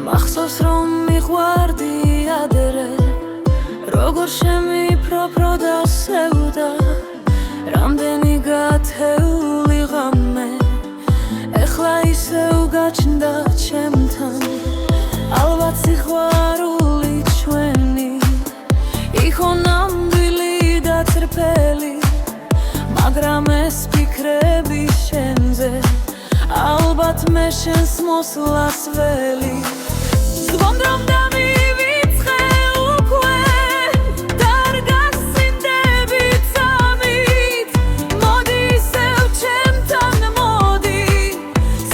მახსოვს რომ მიყვარდი ადრე როგორ შემიფროფრო და სევდა რამდენი გათეული ღამე ეხლა ისევ გაჩნდა ჩემთან ალბათ სიყვარული ჩვენი იყო ნამდვილი და წრფელი მაგრამ ეს ფიქრები შენზე ალბათ მე შენს მოსვლას ველი ზღობ რომ დამივიწყე უკვე დარგას სინდები წამით მოდი ისევ ჩემთან მოდი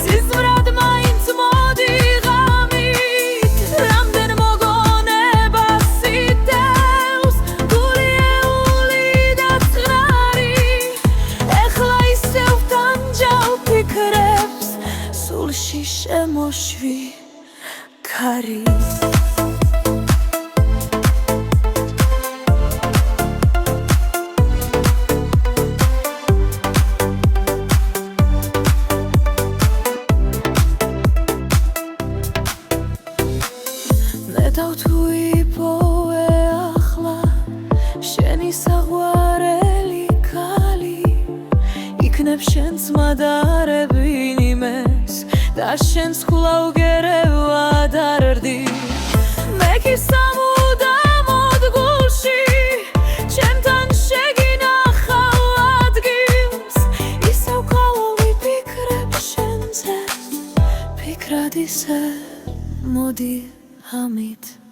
სიზმრად მაინც მოდი ღამით რამდენ მოგონება სიტევს გულიეული და წყნარი ეხლა ისევ თანჯავ ფიქრებს სულში შემოშვი ქარი ნეტავ თუ იპოვე ახლა შენი საყვარელი ქალი იქნებ შენს მადარებინიმეს და შენს ხულავ გერევადარდი მე კი სამუდამოდ გულში ჩემთან შეგინახავ ადგილს ისევ ყავი ფიქრებ შენზე ფიქრად ისე მოდი ამით